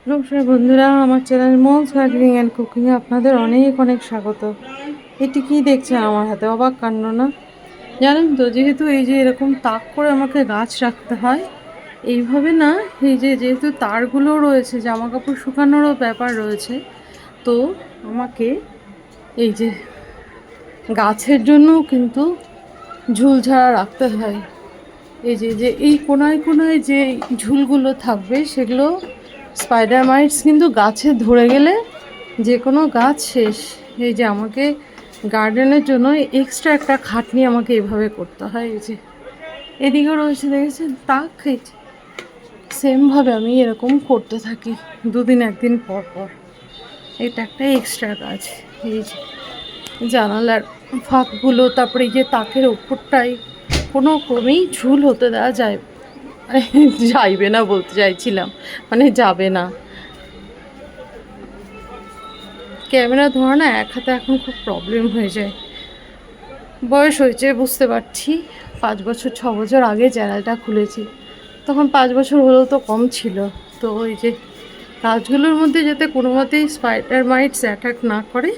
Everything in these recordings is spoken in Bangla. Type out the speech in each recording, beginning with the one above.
নমস্কার বন্ধুরা, আমার চ্যানেল মমস গার্ডেনিং অ্যান্ড কুকিংয়ে আপনাদের অনেক অনেক স্বাগত। এটি কি দেখছেন আমার হাতে? অবাক কাণ্ড না? জানেন তো, যেহেতু এই যে এরকম তাক করে আমাকে গাছ রাখতে হয়, এইভাবে না, এই যে যেহেতু তারগুলো রয়েছে, জামা কাপড় শুকানোরও ব্যাপার রয়েছে, তো আমাকে এই যে গাছের জন্যও কিন্তু ঝুল ঝাড়া রাখতে হয়। এই যে যে এই কোনায় কোনায় যে ঝুলগুলো থাকবে, সেগুলো স্পাইডার মাইটস কিন্তু গাছে ধরে গেলে যে কোনো গাছ শেষ। এই যে আমাকে গার্ডেনের জন্য এক্সট্রা একটা খাটনি আমাকে এভাবে করতে হয়। এই যে এদিকেও রয়েছে, দেখেছেন তাক, এই যে সেমভাবে আমি এরকম করতে থাকি দুদিন একদিন পর পর। এটা একটা এক্সট্রা কাজ। এই যে জানালার ফাঁকগুলো, তারপরে এই যে তাকের ওপরটাই কোনো ক্রমেই ঝুল হতে দেওয়া যায় যাইবে না, বলতে চাইছিলাম, মানে যাবে না। ক্যামেরা ধরা না এক হাতে এখন খুব প্রবলেম হয়ে যায়। বয়স হয়েছে বুঝতে পারছি। 5 বছর 6 বছর আগে চ্যানেলটা খুলেছি, তখন 5 বছর হলেও তো কম ছিল। তো ওই যে গাছগুলোর মধ্যে যাতে কোনো মতেই স্পাইডার মাইটস অ্যাটাক না করে,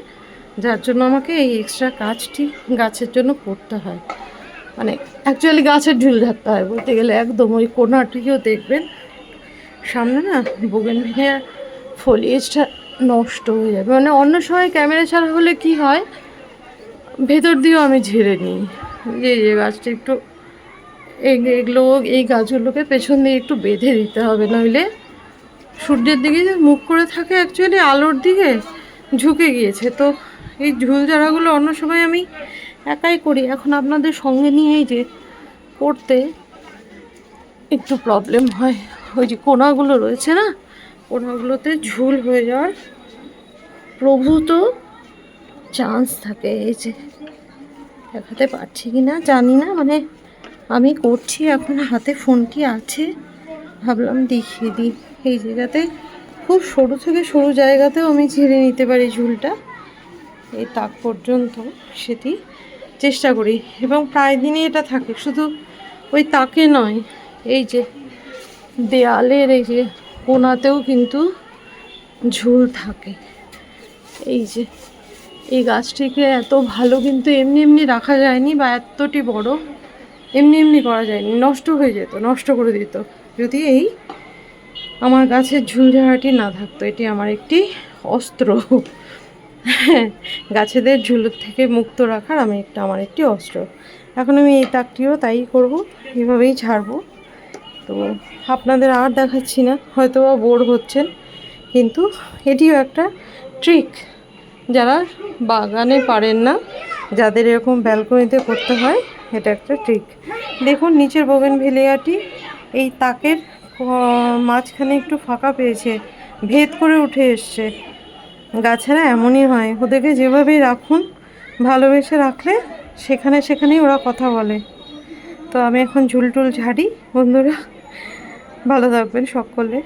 যার জন্য আমাকে এই এক্সট্রা কাজটি গাছের জন্য করতে হয়। মানে অ্যাকচুয়ালি গাছের ঝুল ঝাড়তে হয় বলতে গেলে। একদম ওই কোনাটিকেও দেখবেন সামনে না বোগেনভিলিয়ার ফলিয়েজটা নষ্ট হয়ে যাবে। মানে অন্য সময় ক্যামেরা ছাড়া হলে কি হয়, ভেতর দিয়েও আমি ঝেড়ে নিই। যে গাছটা একটু এগুলো, এই গাছগুলোকে পেছন দিয়ে একটু বেঁধে দিতে হবে, নইলে সূর্যের দিকে যে মুখ করে থাকে, অ্যাকচুয়ালি আলোর দিকে ঝুঁকে গিয়েছে। তো এই ঝুল ঝাড়াগুলো অন্য সময় আমি একাই করি, এখন আপনাদের সঙ্গে নিয়েই যে করতে একটু প্রবলেম হয়। ওই যে কোনাগুলো রয়েছে না, কোনাগুলোতে ঝুল হয়ে যাওয়ার প্রভূত চান্স থাকে। এই যে দেখাতে পারছি কি না জানি না, মানে আমি করছি এখন, হাতে ফোনটি আছে, ভাবলাম দেখিয়ে দিই। এই যে যাতে খুব সরু থেকে সরু জায়গাতেও আমি ঝেড়ে নিতে পারি ঝুলটা, এই তাক পর্যন্ত, সেটি চেষ্টা করি। এবং প্রায় দিনই এটা থাকে, শুধু ওই তাকে নয়, এই যে দেয়ালের এই যে কোনাতেও কিন্তু ঝুল থাকে। এই যে এই গাছটিকে এত ভালো কিন্তু এমনি এমনি রাখা যায়নি, বা এতটি বড় এমনি এমনি করা যায়নি, নষ্ট হয়ে যেত, নষ্ট করে দিত যদি এই আমার গাছের ঝুল ঝাড়াটি না থাকতো। এটি আমার একটি অস্ত্র, গাছেদের ঝুল থেকে মুক্ত রাখার আমার একটি অস্ত্র। এখন আমি এই তাকটিও তাই করব, এভাবেই ছাড়বো। তো আপনাদের আর দেখাচ্ছি না, হয়তো বা বোর হচ্ছেন, কিন্তু এটিও একটা ট্রিক। যারা বাগানে পারেন না, যাদের এরকম ব্যালকনিতে করতে হয়, এটা একটা ট্রিক। দেখুন নিচের বোগেনভিলিয়াটি এই তাকের মাঝখানে একটু ফাঁকা পেয়েছে, ভেদ করে উঠে এসছে। গাছেরা এমনই হয়, ওদেরকে যেভাবেই রাখুন, ভালোবেসে রাখলে সেখানে সেখানেই ওরা কথা বলে। তো আমি এখন ঝুল টুল ঝাড়ি। বন্ধুরা ভালো থাকবেন সকলে।